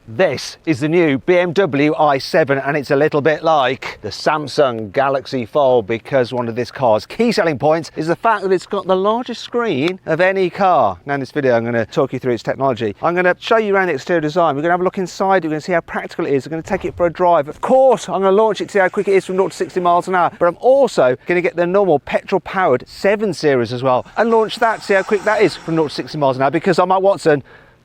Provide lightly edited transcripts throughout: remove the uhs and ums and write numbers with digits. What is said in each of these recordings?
This is the new BMW i7 and it's a little bit like the Samsung Galaxy Fold because one of this car's key selling points is the fact that it's got the largest screen of any car. Now in this video I'm going to talk you through its technology. I'm going to show you around the exterior design. We're going to have a look inside. We're going to see how practical it is. We're going to take it for a drive. Of course I'm going to launch it to see how quick it is from 0 to 60 miles an hour, but I'm also going to get the normal petrol powered 7 Series as well and launch that, see how quick that is from 0 to 60 miles an hour, because I'm Matt Watson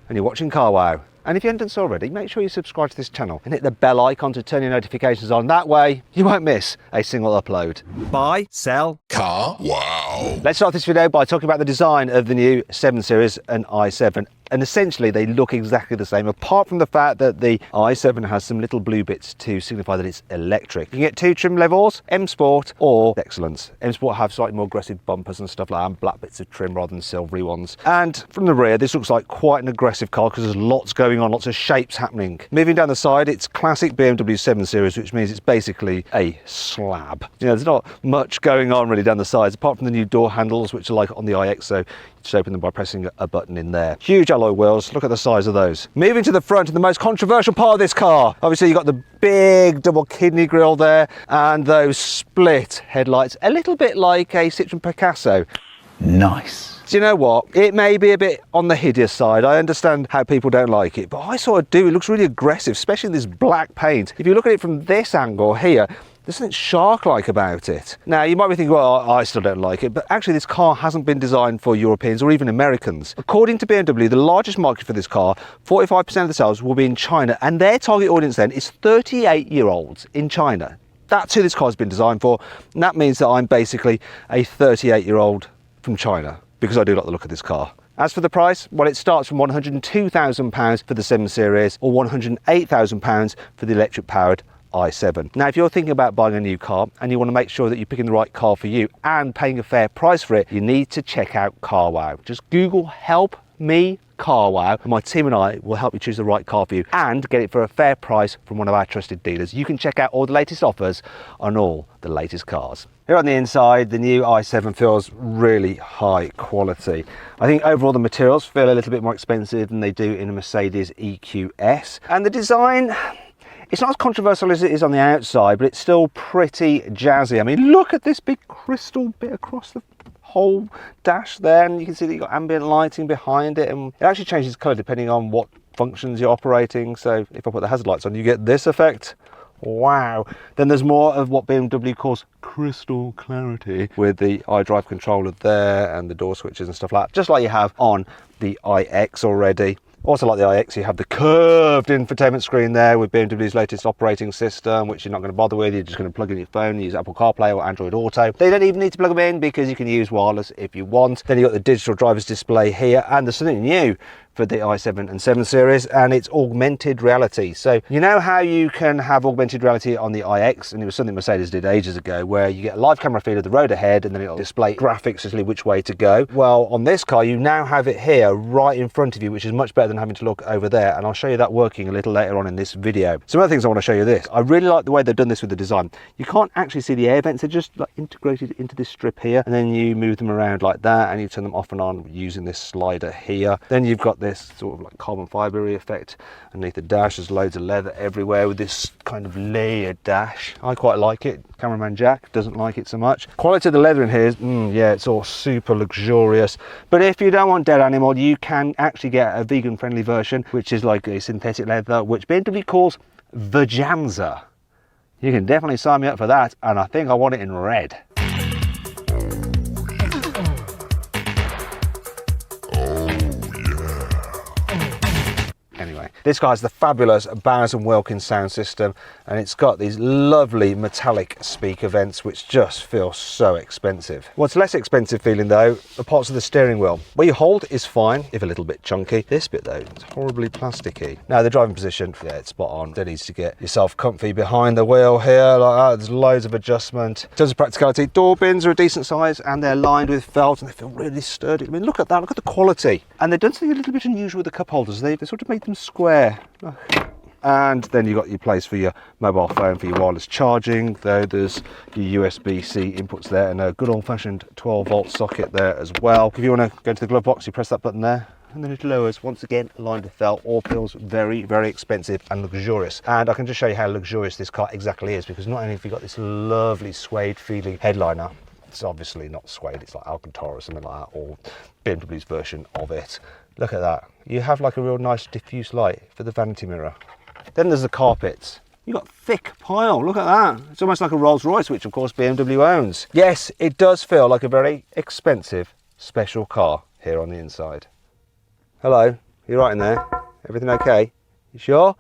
and you're watching Car Wow. And if you haven't done so already, make sure you subscribe to this channel and hit the bell icon to turn your notifications on. That way, you won't miss a single upload. Buy, sell, Car Wow. Let's start this video by talking about the design of the new 7 Series and i7. And essentially they look exactly the same, apart from the fact that the i7 has some little blue bits to signify that it's electric. You can get 2 trim levels, M Sport or Excellence. M Sport have slightly more aggressive bumpers and stuff like that, and black bits of trim rather than silvery ones. And from the rear, this looks like quite an aggressive car because there's lots going on, lots of shapes happening. Moving down the side, it's classic BMW 7 Series, which means it's basically a slab. You know, there's not much going on really down the sides, apart from the new door handles, which are like on the iX, so just open them by pressing a button in there. Huge alloy wheels, look at the size of those. Moving to the front, and the most controversial part of this car. Obviously you've got the big double kidney grille there and those split headlights, a little bit like a Citroen Picasso. Nice. Do you know what? It may be a bit on the hideous side. I understand how people don't like it, but I sort of do. It looks really aggressive, especially this black paint. If you look at it from this angle here, there's something shark-like about it. Now, you might be thinking, well, I still don't like it, but actually this car hasn't been designed for Europeans or even Americans. According to BMW, the largest market for this car, 45% of the sales will be in China, and their target audience then is 38-year-olds in China. That's who this car's been designed for, and that means that I'm basically a 38-year-old from China, because I do like the look of this car. As for the price, well, it starts from £102,000 for the 7 Series or £108,000 for the electric-powered i7. Now, if you're thinking about buying a new car and you want to make sure that you're picking the right car for you and paying a fair price for it, you need to check out Car Wow. Just Google "Help Me Car Wow" and my team and I will help you choose the right car for you and get it for a fair price from one of our trusted dealers. You can check out all the latest offers on all the latest cars. Here on the inside, the new i7 feels really high quality. I think overall the materials feel a little bit more expensive than they do in a Mercedes EQS, and the design, it's not as controversial as it is on the outside, but it's still pretty jazzy. I mean, look at this big crystal bit across the whole dash there, and you can see that you've got ambient lighting behind it, and it actually changes colour depending on what functions you're operating. So if I put the hazard lights on, you get this effect. Wow. Then there's more of what BMW calls crystal clarity with the iDrive controller there and the door switches and stuff like that, just like you have on the iX already. Also, like the iX, you have the curved infotainment screen there with BMW's latest operating system, which you're not going to bother with. You're just going to plug in your phone and use Apple CarPlay or Android Auto. They don't even need to plug them in because you can use wireless if you want. Then you've got the digital driver's display here, and there's something new for the i7 and 7 Series, and it's augmented reality. So you know how you can have augmented reality on the iX, and it was something Mercedes did ages ago, where you get a live camera feed of the road ahead and then it'll display graphics to tell you which way to go. Well, on this car you now have it here right in front of you, which is much better than having to look over there, and I'll show you that working a little later on in this video. Some other things I want to show you this. I really like the way they've done this with the design. You can't actually see the air vents, they're just like integrated into this strip here, and then you move them around like that and you turn them off and on using this slider here. Then you've got this sort of like carbon fibre effect underneath the dash. There's loads of leather everywhere with this kind of layered dash. I quite like it. Cameraman Jack doesn't like it so much. Quality of the leather in here is, yeah, it's all super luxurious. But if you don't want dead animal, you can actually get a vegan friendly version, which is like a synthetic leather, which BMW calls Vajanza. You can definitely sign me up for that, and I think I want it in red. Anyway, this car has the fabulous Bowers & Wilkins sound system, and it's got these lovely metallic speaker vents which just feel so expensive. What's less expensive feeling though, the parts of the steering wheel. Where you hold is fine, if a little bit chunky. This bit though, it's horribly plasticky. Now the driving position, yeah, it's spot on. There needs to get yourself comfy behind the wheel here, like that. There's loads of adjustment. In terms of practicality, door bins are a decent size and they're lined with felt and they feel really sturdy. I mean, look at that, look at the quality. And they've done something a little bit unusual with the cup holders. They've sort of made them square. And then you've got your place for your mobile phone for your wireless charging. Though there's your USB-C inputs there and a good old-fashioned 12-volt socket there as well. If you want to go to the glove box, you press that button there and then it lowers. Once again, line to felt, all feels very, very expensive and luxurious. And I can just show you how luxurious this car exactly is, because not only have you got this lovely suede feeling headliner, it's obviously not suede, it's like Alcantara or something like that, or BMW's version of it. Look at that. You have like a real nice diffuse light for the vanity mirror. Then there's the carpets. You've got thick pile, look at that. It's almost like a Rolls Royce, which of course BMW owns. Yes, it does feel like a very expensive special car here on the inside. Hello, you right in there? Everything okay? You sure?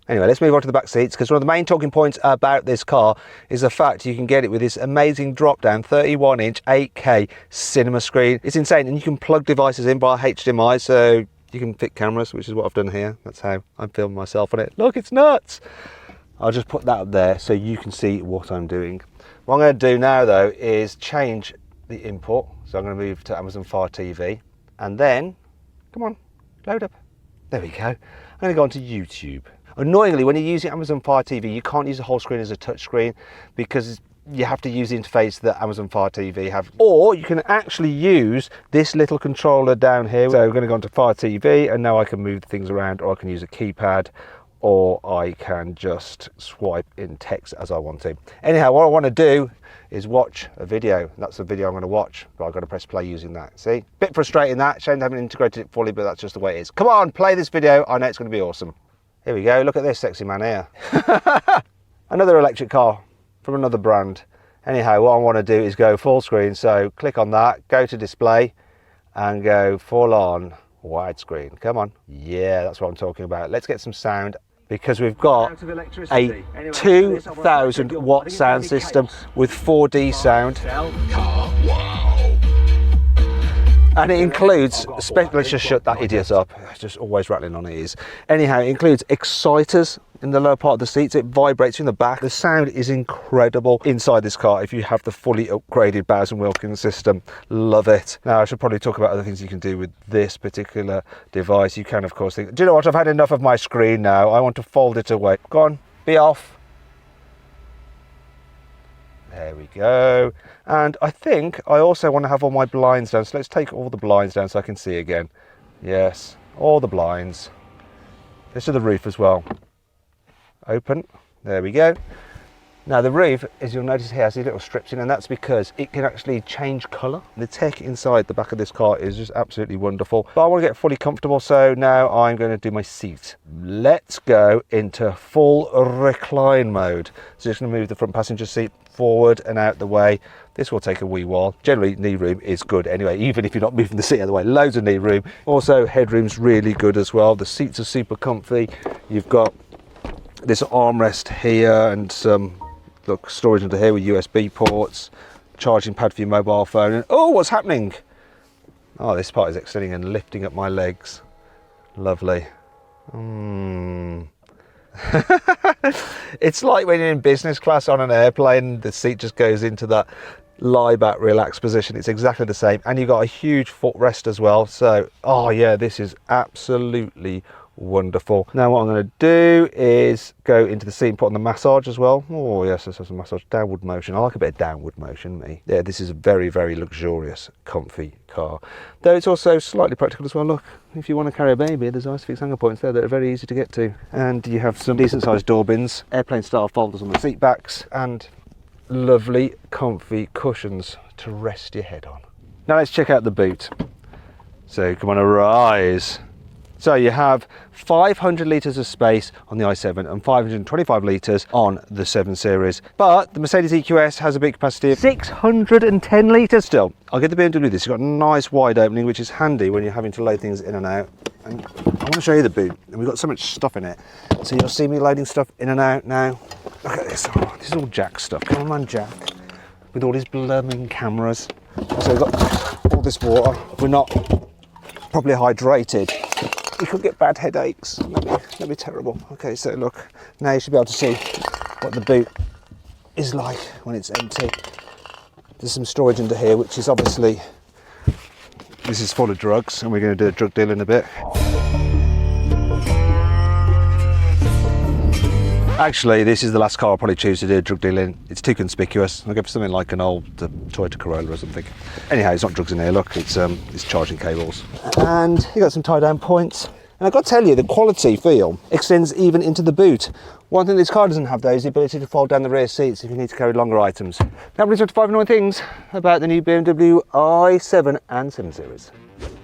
Anyway, let's move on to the back seats, because one of the main talking points about this car is the fact you can get it with this amazing drop-down 31-inch 8K cinema screen. It's insane, and you can plug devices in via HDMI, so you can fit cameras, which is what I've done here. That's how I'm filming myself on it. Look, it's nuts! I'll just put that up there so you can see what I'm doing. What I'm going to do now, though, is change the input. So I'm going to move to Amazon Fire TV, and then, come on, load up. There we go. I'm going to go onto YouTube. Annoyingly, when you're using Amazon Fire TV, you can't use the whole screen as a touch screen, because you have to use the interface that Amazon Fire TV have. Or you can actually use this little controller down here. So I'm going to go onto Fire TV, and now I can move things around, or I can use a keypad, or I can just swipe in text as I want to. Anyhow, what I want to do is watch a video. That's the video I'm going to watch, but I've got to press play using that. See? Bit frustrating that. Shame they haven't integrated it fully, but that's just the way it is. Come on, play this video. I know it's going to be awesome. Here we go. Look at this sexy man here. Another electric car from another brand. Anyhow, what I want to do is go full screen. So click on that, go to display, and go full on widescreen. Come on. Yeah, that's what I'm talking about. Let's get some sound, because we've got a 2,000 watt sound system with 4D sound. And it includes, let's just shut that idiot up, it's just always rattling on his ears. Anyhow, it includes exciters in the lower part of the seats. It vibrates in the back. The sound is incredible inside this car if you have the fully upgraded Bowers & Wilkins system. Love it. Now, I should probably talk about other things you can do with this particular device. You can, of course, think, do you know what, I've had enough of my screen now. I want to fold it away. Go on, be off. There we go. And I think I also want to have all my blinds down. So let's take all the blinds down so I can see again. Yes, all the blinds. Let's do the roof as well. Open. There we go. Now the roof, as you'll notice here, has these little strips in, and that's because it can actually change colour. The tech inside the back of this car is just absolutely wonderful. But I want to get fully comfortable, so now I'm going to do my seat. Let's go into full recline mode. So just going to move the front passenger seat forward and out the way. This will take a wee while. Generally, knee room is good anyway, even if you're not moving the seat out of the way. Loads of knee room. Also, headroom's really good as well. The seats are super comfy. You've got this armrest here and some storage under here with USB ports, charging pad for your mobile phone, and oh, what's happening? Oh, this part is extending and lifting up my legs. Lovely. It's like when you're in business class on an airplane, the seat just goes into that lie back, relaxed position. It's exactly the same, and you've got a huge footrest as well. So, oh yeah, this is absolutely wonderful. Now what I'm going to do is go into the seat and put on the massage as well. Oh yes, this has a massage, downward motion. I like a bit of downward motion, me. Yeah, this is a very, very luxurious, comfy car. Though it's also slightly practical as well. Look, if you want to carry a baby, there's ISOFIX hanger points there that are very easy to get to. And you have some decent sized door bins, airplane style folders on the seat backs, and lovely, comfy cushions to rest your head on. Now let's check out the boot. So come on, arise. So you have 500 litres of space on the i7 and 525 litres on the 7 Series. But the Mercedes EQS has a big capacity of 610 litres still. I'll give the BMW this. It's got a nice wide opening, which is handy when you're having to load things in and out. And I want to show you the boot. And we've got so much stuff in it. So you'll see me loading stuff in and out now. Look at this. Oh, this is all Jack stuff. Come on, man, Jack. With all his blooming cameras. So we've got all this water. We're not properly hydrated. We could get bad headaches. That'd be terrible. Okay, so look, now you should be able to see what the boot is like when it's empty. There's some storage under here, which is obviously, this is full of drugs, and we're going to do a drug deal in a bit. Actually, this is the last car I'll probably choose to do a drug deal in. It's too conspicuous. I'll go for something like an old Toyota Corolla or something. Anyhow, it's not drugs in here, look, it's charging cables. And you got some tie down points. And I've got to tell you, the quality feel extends even into the boot. One thing this car doesn't have though is the ability to fold down the rear seats if you need to carry longer items. That brings us to 5 annoying things about the new BMW i7 and 7 Series.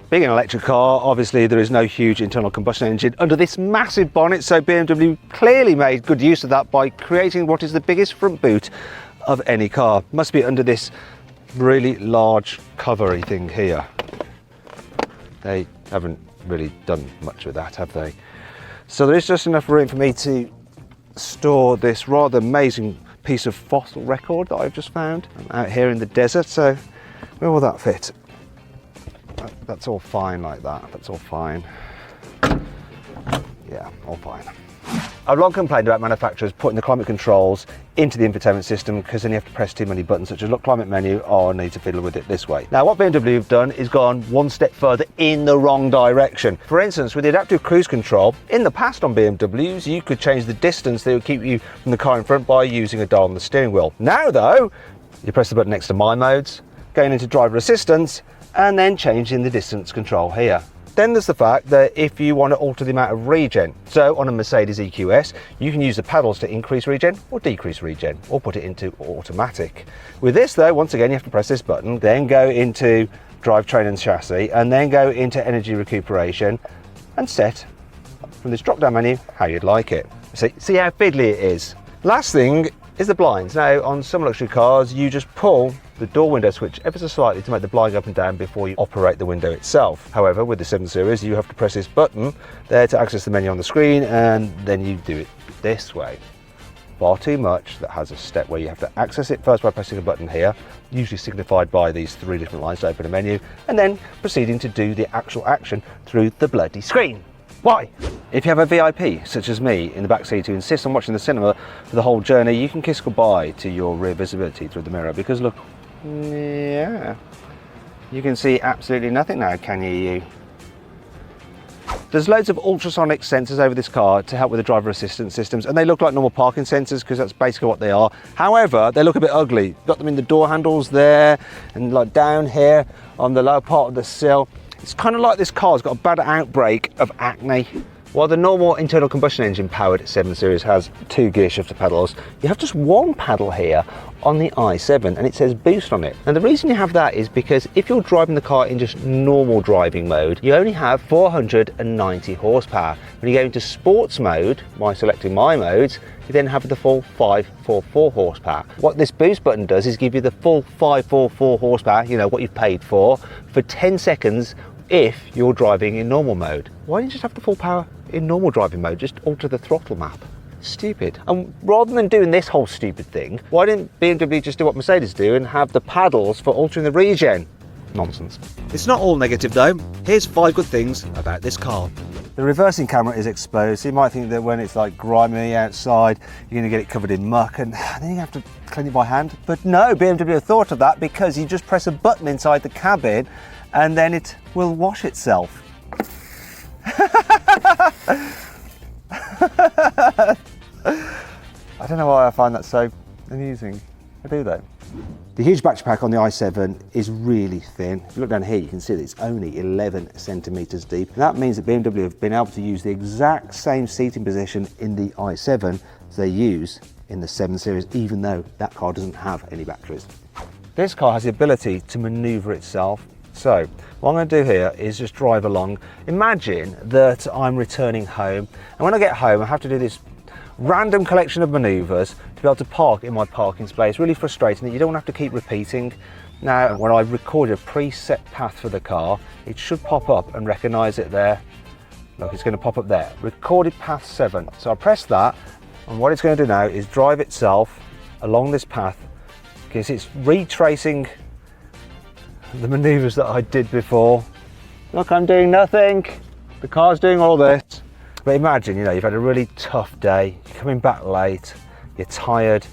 Being an electric car, obviously there is no huge internal combustion engine under this massive bonnet, so BMW clearly made good use of that by creating what is the biggest front boot of any car. Must be under this really large covery thing here. They haven't really done much with that, have they? So there is just enough room for me to store this rather amazing piece of fossil record that I've just found out here in the desert. So where will that fit? That's all fine like that. That's all fine. Yeah, all fine. I've long complained about manufacturers putting the climate controls into the infotainment system because then you have to press too many buttons such as look, climate menu, or I need to fiddle with it this way. Now what BMW have done is gone one step further in the wrong direction. For instance, with the adaptive cruise control, in the past on BMWs you could change the distance that would keep you from the car in front by using a dial on the steering wheel. Now though, you press the button next to My Modes, going into driver assistance, and then changing the distance control here. Then there's the fact that if you want to alter the amount of regen, so on a Mercedes EQS, you can use the pedals to increase regen or decrease regen, or put it into automatic. With this though, once again, you have to press this button, then go into drivetrain and chassis, and then go into energy recuperation, and set from this drop-down menu how you'd like it. See how fiddly it is. Last thing is the blinds. Now, on some luxury cars, you just pull the door window switch ever so slightly to make the blind go up and down before you operate the window itself. However, with the 7 Series, you have to press this button there to access the menu on the screen, and then you do it this way. Far too much that has a step where you have to access it first by pressing a button here, usually signified by these 3 different lines to open a menu, and then proceeding to do the actual action through the bloody screen. Why? If you have a VIP, such as me, in the back seat who insists on watching the cinema for the whole journey, you can kiss goodbye to your rear visibility through the mirror, because look, yeah, you can see absolutely nothing now, can you? There's loads of ultrasonic sensors over this car to help with the driver assistance systems, and they look like normal parking sensors because that's basically what they are. However, they look a bit ugly. Got them in the door handles there, and like down here on the lower part of the sill. It's kind of like this car's got a bad outbreak of acne. While the normal internal combustion engine powered 7 Series has 2 gear shifter pedals, you have just 1 pedal here on the i7, and it says boost on it. And the reason you have that is because if you're driving the car in just normal driving mode, you only have 490 horsepower. When you go into sports mode, by selecting My Modes, you then have the full 544 horsepower. What this boost button does is give you the full 544 horsepower, you know, what you've paid for 10 seconds if you're driving in normal mode. Why don't you just have the full power in normal driving mode? Just alter the throttle map. Stupid. And rather than doing this whole stupid thing, why didn't BMW just do what Mercedes do and have the paddles for altering the regen? Nonsense. It's not all negative though. Here's 5 good things about this car. The reversing camera is exposed, so you might think that when it's like grimy outside, you're going to get it covered in muck and then you have to clean it by hand. But no, BMW thought of that because you just press a button inside the cabin and then it will wash itself. I don't know why I find that so amusing. I do though. The huge battery pack on the i7 is really thin. If you look down here, you can see that it's only 11 centimeters deep. And that means that BMW have been able to use the exact same seating position in the i7 as they use in the 7 Series, even though that car doesn't have any batteries. This car has the ability to maneuver itself. So what I'm going to do here is just drive along. Imagine that I'm returning home, and when I get home I have to do this random collection of maneuvers to be able to park in my parking space. Really frustrating that you don't have to keep repeating. Now when I record a preset path for the car, it should pop up and recognise it there. Look, it's going to pop up there, recorded path 7. So I press that, and what it's going to do now is drive itself along this path because it's retracing the maneuvers that I did before. Look, I'm doing nothing. The car's doing all this. But imagine, you know, you've had a really tough day, you're coming back late, you're tired,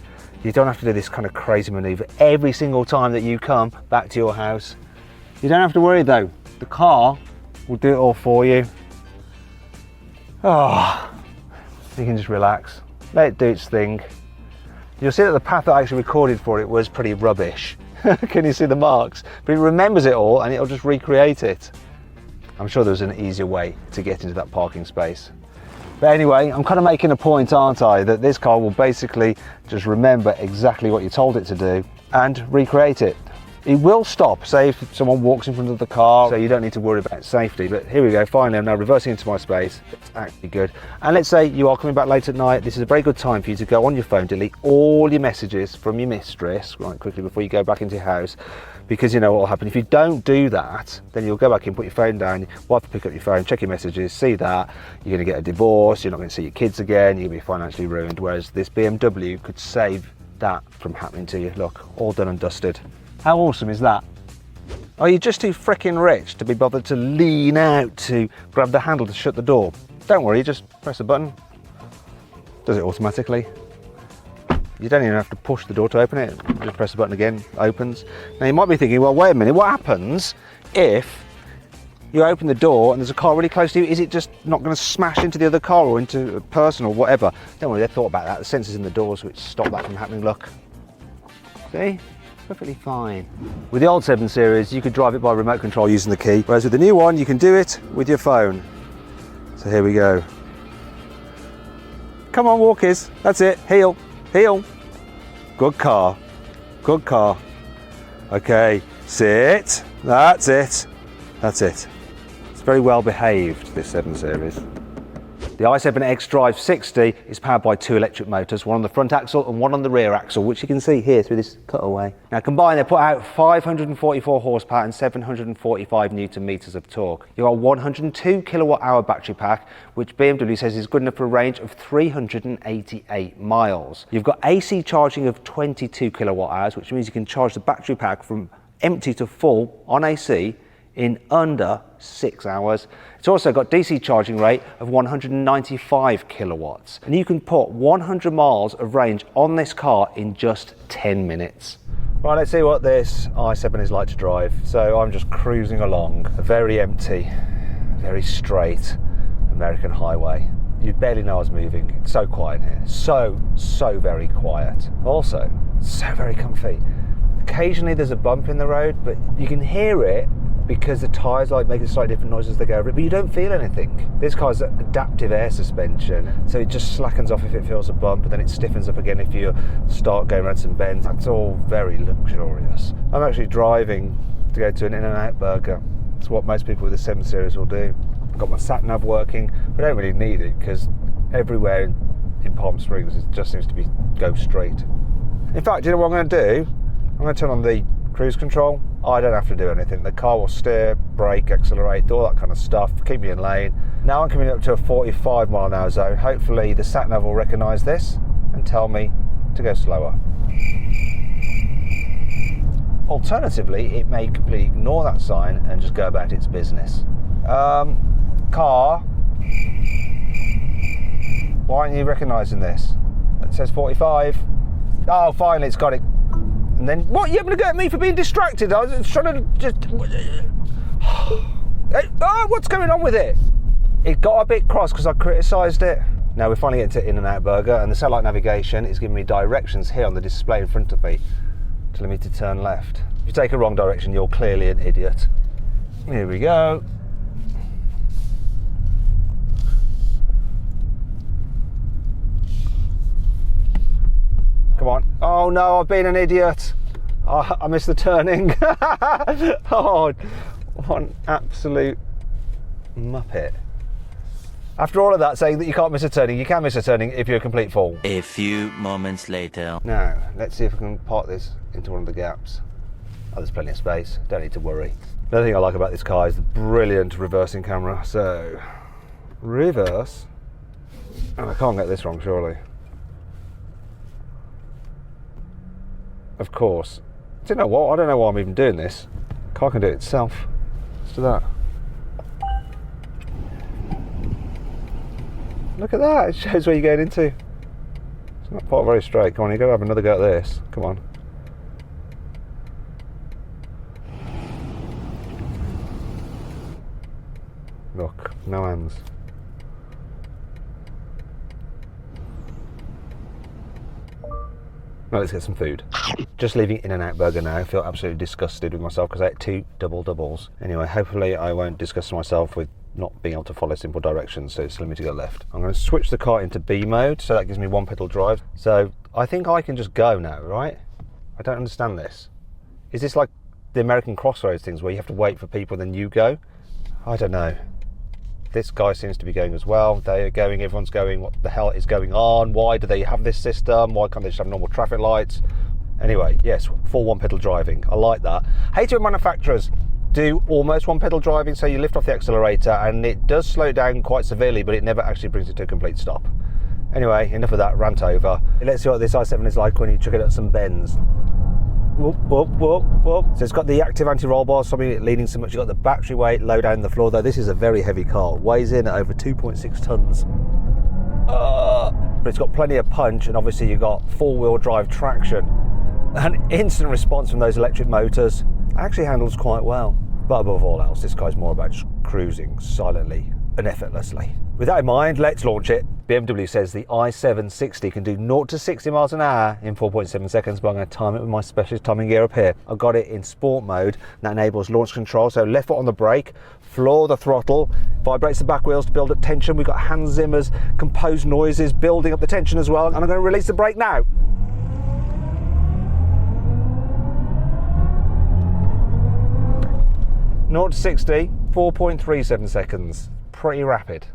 you don't have to do this kind of crazy maneuver every single time that you come back to your house. You don't have to worry though, the car will do it all for you. Oh, you can just relax. let it do its thing. You'll see that the path that I actually recorded for it was pretty rubbish. Can you see the marks? But it remembers it all and it'll just recreate it. I'm sure there's an easier way to get into that parking space. But anyway, I'm kind of making a point, aren't I, that this car will basically just remember exactly what you told it to do and recreate it. It will stop, say if someone walks in front of the car, so you don't need to worry about safety. But here we go, finally I'm now reversing into my space. It's actually good. And let's say you are coming back late at night, this is a very good time for you to go on your phone, delete all your messages from your mistress, right, quickly before you go back into your house. Because you know what will happen, if you don't do that, then you'll go back in, put your phone down, your wife will pick up your phone, check your messages, see that, you're gonna get a divorce, you're not gonna see your kids again, you're gonna be financially ruined, whereas this BMW could save that from happening to you. Look, all done and dusted. How awesome is that? Are you just too freaking rich to be bothered to lean out to grab the handle to shut the door? Don't worry, just press a button. Does it automatically. You don't even have to push the door to open it. Just press the button again, opens. Now you might be thinking, well, wait a minute, what happens if you open the door and there's a car really close to you? Is it just not going to smash into the other car or into a person or whatever? Don't worry, they thought about that. The sensors in the doors which stop that from happening. Look. See? Perfectly fine. With the old 7 Series, you could drive it by remote control using the key, whereas with the new one, you can do it with your phone. So here we go. Come on, walkies. That's it. Heel. Heel. Good car. Good car. Okay, sit. That's it. That's it. It's very well behaved, this 7 Series. The i7 xDrive 60 is powered by 2 electric motors, one on the front axle and one on the rear axle, which you can see here through this cutaway. Now combined, they put out 544 horsepower and 745 newton meters of torque. You've got a 102 kilowatt hour battery pack, which BMW says is good enough for a range of 388 miles. You've got AC charging of 22 kilowatt hours, which means you can charge the battery pack from empty to full on AC in under 6 hours. It's also got DC charging rate of 195 kilowatts. And you can put 100 miles of range on this car in just 10 minutes. Right, let's see what this i7 is like to drive. So I'm just cruising along a very empty, very straight American highway. You barely know I was moving. It's so quiet here. So very quiet. Also, so very comfy. Occasionally there's a bump in the road, but you can hear it because the tyres like making slightly different noises as they go over it, but you don't feel anything. This car's adaptive air suspension, so it just slackens off if it feels a bump, and then it stiffens up again if you start going around some bends. That's all very luxurious. I'm actually driving to go to an In-N-Out burger. It's what most people with the 7 Series will do. I've got my sat-nav working, but I don't really need it because everywhere in Palm Springs it just seems to be go straight. In fact, you know what I'm going to do? I'm going to turn on the cruise control. I don't have to do anything. The car will steer, brake, accelerate, do all that kind of stuff, keep me in lane. Now I'm coming up to a 45 mile an hour zone. Hopefully the sat nav will recognise this and tell me to go slower. Alternatively, it may completely ignore that sign and just go about its business. Car, why aren't you recognising this? It says 45. Oh, finally it's got it. And then, what, you're going to go at me for being distracted? I was trying to just... Oh, what's going on with it? It got a bit cross because I criticised it. Now we're finally getting to In-N-Out burger, and the satellite navigation is giving me directions here on the display in front of me, telling me to turn left. If you take a wrong direction, you're clearly an idiot. Here we go. Come on. Oh no, I've been an idiot. Oh, I missed the turning. Oh, what an absolute muppet. After all of that, saying that you can't miss a turning, you can miss a turning if you're a complete fool. A few moments later. Now, let's see if we can park this into one of the gaps. Oh, there's plenty of space, don't need to worry. Another thing I like about this car is the brilliant reversing camera. So, reverse. Oh, I can't get this wrong, surely. Of course. Do you know what? I don't know why I'm even doing this. The car can do it itself. Let's do that. Look at that, it shows where you're going into. It's not quite very straight. Come on, you've got to have another go at this. Come on. Look, no hands. Right, let's get some food. Just leaving In-N-Out Burger now. I feel absolutely disgusted with myself because I ate 2 double doubles. Anyway, hopefully I won't disgust myself with not being able to follow simple directions, so it's telling me to go left. I'm going to switch the car into B mode, so that gives me 1 pedal drive. So I think I can just go now, right? I don't understand this. Is this like the American Crossroads things where you have to wait for people and then you go? I don't know. This guy seems to be going as well. They're going, everyone's going. What the hell is going on? Why do they have this system? Why can't they just have normal traffic lights? Anyway, yes, full 1 pedal driving. I like that. Hate it when manufacturers do almost 1 pedal driving, so you lift off the accelerator and it does slow down quite severely, but it never actually brings it to a complete stop. Anyway, enough of that rant over. Let's see what this i7 is like when you chuck it at some bends. Whoop, whoop, whoop, whoop. So it's got the active anti-roll bar, stopping it leaning so much. You've got the battery weight low down the floor, though this is a very heavy car. Weighs in at over 2.6 tons. But it's got plenty of punch, and obviously you've got 4-wheel drive traction. And instant response from those electric motors. Actually handles quite well. But above all else, this guy's more about just cruising silently and effortlessly. With that in mind, let's launch it. BMW says the i760 can do 0 to 60 miles an hour in 4.7 seconds, but I'm going to time it with my specialist timing gear up here. I've got it in sport mode. That enables launch control, so left foot on the brake, floor the throttle, vibrates the back wheels to build up tension. We've got Hans Zimmer's composed noises building up the tension as well, and I'm going to release the brake now. Zero to 60, 4.37 seconds. Pretty rapid.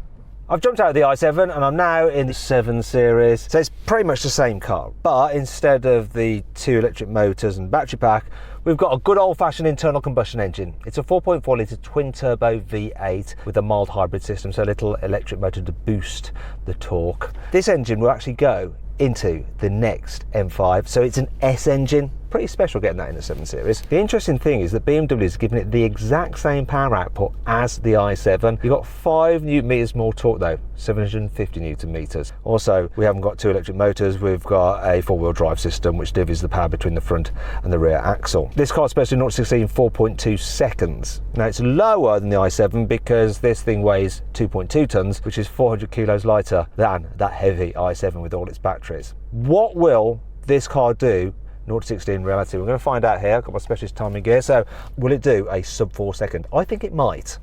I've jumped out of the i7 and I'm now in the 7 Series. So it's pretty much the same car, but instead of the 2 electric motors and battery pack, we've got a good old-fashioned internal combustion engine. It's a 4.4 litre twin-turbo V8 with a mild hybrid system, so a little electric motor to boost the torque. This engine will actually go into the next M5, so it's an S engine. Pretty special getting that in the 7 Series. The interesting thing is that BMW is giving it the exact same power output as the i7. You've got 5 newton meters more torque though, 750 newton meters. Also, we haven't got 2 electric motors, we've got a 4-wheel drive system which divvies the power between the front and the rear axle. This car is supposed to do 0 to 60 in 4.2 seconds. Now it's lower than the i7 because this thing weighs 2.2 tons, which is 400 kilos lighter than that heavy i7 with all its batteries. What will this car do 0 to 60 in reality? We're going to find out here. I've got my specialist timing gear. So will it do a sub 4 second? I think it might.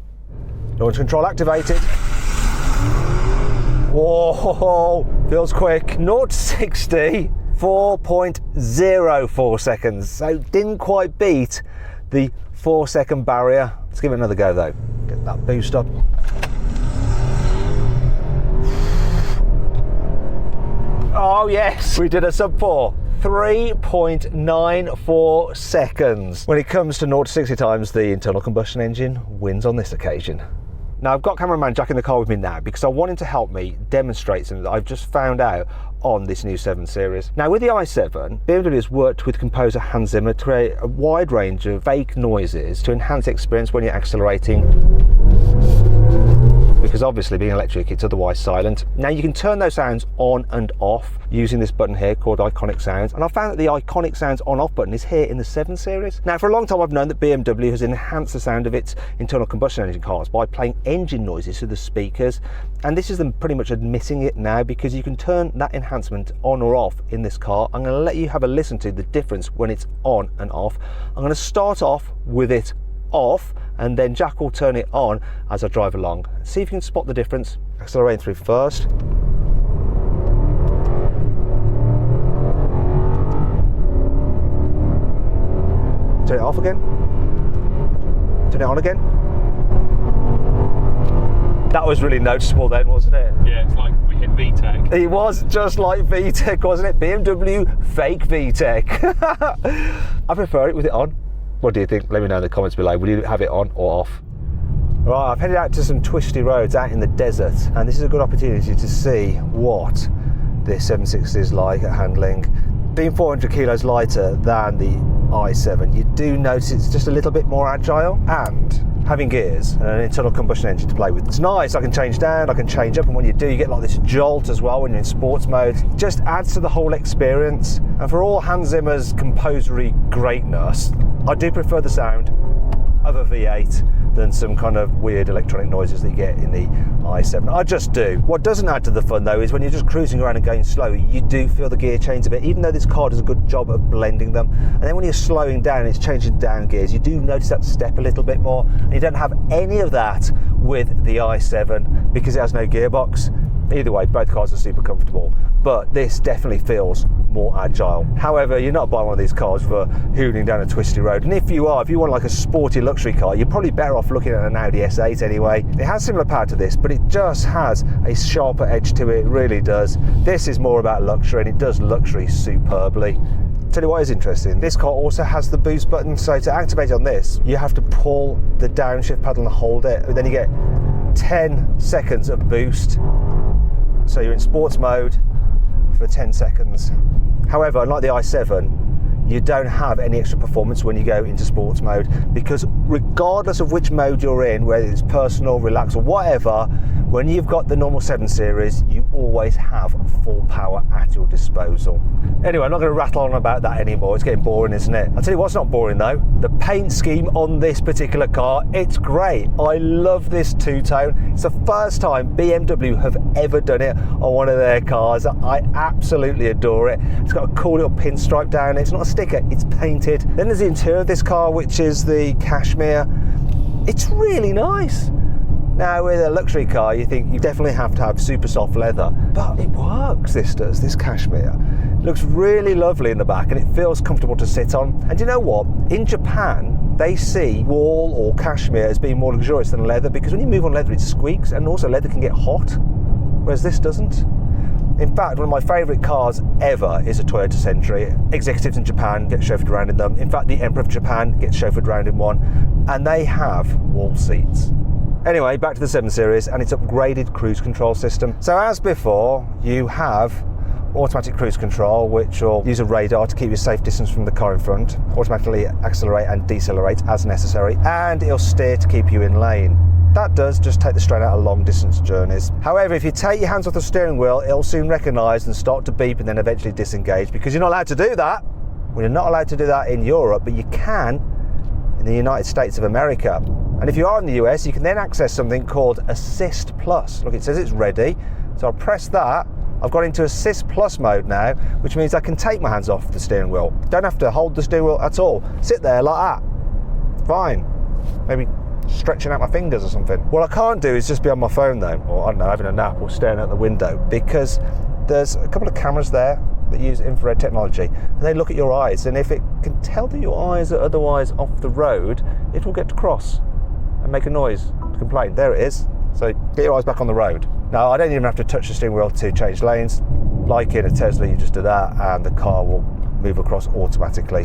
Launch control activated. Whoa, feels quick. 0 to 60, 4.04 seconds. So didn't quite beat the 4 second barrier. Let's give it another go though. Get that boost up. Oh yes, we did a sub 4. 3.94 seconds. When it comes to 0 to 60 times, the internal combustion engine wins on this occasion. Now I've got cameraman Jack in the car with me now because I want him to help me demonstrate something that I've just found out on this new 7 Series. Now with the i7, BMW has worked with composer Hans Zimmer to create a wide range of fake noises to enhance the experience when you're accelerating, because obviously being electric it's otherwise silent. Now you can turn those sounds on and off using this button here called Iconic Sounds, and I found that the Iconic Sounds on off button is here in the 7 Series. Now for a long time I've known that BMW has enhanced the sound of its internal combustion engine cars by playing engine noises through the speakers, and this is them pretty much admitting it now because you can turn that enhancement on or off in this car. I'm going to let you have a listen to the difference when it's on and off. I'm going to start off with it off and then Jack will turn it on as I drive along. See if you can spot the difference. Accelerating through first. Turn it off again. Turn it on again. That was really noticeable then, wasn't it? Yeah, it's like we hit VTEC. It was just like VTEC, wasn't it? BMW fake VTEC. I prefer it with it on. What do you think? Let me know in the comments below. Would you have it on or off? Right, I've headed out to some twisty roads out in the desert, and this is a good opportunity to see what this 760 is like at handling. Being 400 kilos lighter than the i7, you do notice it's just a little bit more agile, and having gears and an internal combustion engine to play with. It's nice, I can change down, I can change up, and when you do, you get like this jolt as well when you're in sports mode. It just adds to the whole experience, and for all Hans Zimmer's composery greatness, I do prefer the sound of a V8 than some kind of weird electronic noises that you get in the i7. I just do. What doesn't add to the fun though is when you're just cruising around and going slow, you do feel the gear change a bit, even though this car does a good job of blending them. And then when you're slowing down, it's changing down gears, you do notice that step a little bit more, and you don't have any of that with the i7 because it has no gearbox. Either way, both cars are super comfortable, but this definitely feels more agile. However, you're not buying one of these cars for hooning down a twisty road, and if you want like a sporty luxury car, you're probably better off looking at an Audi S8 anyway. It has similar power to this, but it just has a sharper edge to it, it really does. This is more about luxury, and it does luxury superbly. Tell you what is interesting, this car also has the boost button, so to activate on this, you have to pull the downshift pedal and hold it, and then you get 10 seconds of boost. So you're in sports mode for 10 seconds. However, unlike the i7, you don't have any extra performance when you go into sports mode, because regardless of which mode you're in, whether it's personal, relax or whatever, when you've got the normal 7 Series, you always have full power at your disposal. Anyway, I'm not going to rattle on about that anymore, it's getting boring, isn't it? I'll tell you what's not boring though, the paint scheme on this particular car, it's great. I love this two-tone. It's the first time BMW have ever done it on one of their cars. I absolutely adore it. It's got a cool little pinstripe down it. It's not a sticker, it's painted. Then there's the interior of this car, which is the cashmere. It's really nice. Now with a luxury car, you think you definitely have to have super soft leather, but it works, this cashmere. It looks really lovely in the back and it feels comfortable to sit on. And you know what? In Japan, they see wool or cashmere as being more luxurious than leather, because when you move on leather, it squeaks, and also leather can get hot, whereas this doesn't. In fact, one of my favourite cars ever is a Toyota Century. Executives in Japan get chauffeured around in them. In fact, the Emperor of Japan gets chauffeured around in one, and they have wall seats. Anyway, back to the 7 Series and its upgraded cruise control system. So as before, you have automatic cruise control, which will use a radar to keep you a safe distance from the car in front, automatically accelerate and decelerate as necessary, and it'll steer to keep you in lane. That does just take the strain out of long distance journeys. However, if you take your hands off the steering wheel, it'll soon recognise and start to beep and then eventually disengage, because you're not allowed to do that. Well, you're not allowed to do that in Europe, but you can in the United States of America. And if you are in the US, you can then access something called Assist Plus. Look, it says it's ready. So I'll press that. I've got into Assist Plus mode now, which means I can take my hands off the steering wheel. Don't have to hold the steering wheel at all. Sit there like that. Fine. Maybe stretching out my fingers or something. What I can't do is just be on my phone though, or I don't know, having a nap or staring out the window, because there's a couple of cameras there that use infrared technology, and they look at your eyes, and if it can tell that your eyes are otherwise off the road, it will get to cross and make a noise to complain. There it is. So get your eyes back on the road. Now I don't even have to touch the steering wheel to change lanes. Like in a Tesla, you just do that and the car will move across automatically.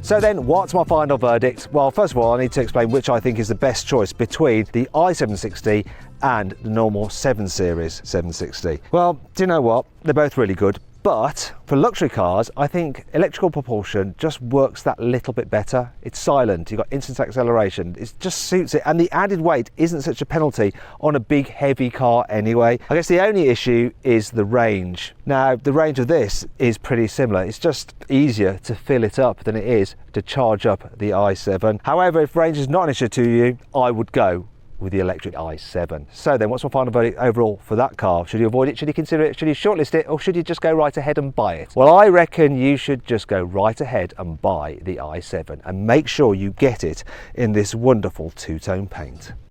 So then, what's my final verdict? Well, first of all, I need to explain which I think is the best choice between the i760 and the normal 7 Series 760. Well, do you know what? They're both really good. But for luxury cars, I think electrical propulsion just works that little bit better. It's silent, you've got instant acceleration, it just suits it, and the added weight isn't such a penalty on a big heavy car anyway. I guess the only issue is the range. Now, the range of this is pretty similar. It's just easier to fill it up than it is to charge up the i7. However, if range is not an issue to you, I would go with the electric i7. So then, what's my final verdict overall for that car? Should you avoid it? Should you consider it? Should you shortlist it? Or should you just go right ahead and buy it? Well, I reckon you should just go right ahead and buy the i7 and make sure you get it in this wonderful two-tone paint.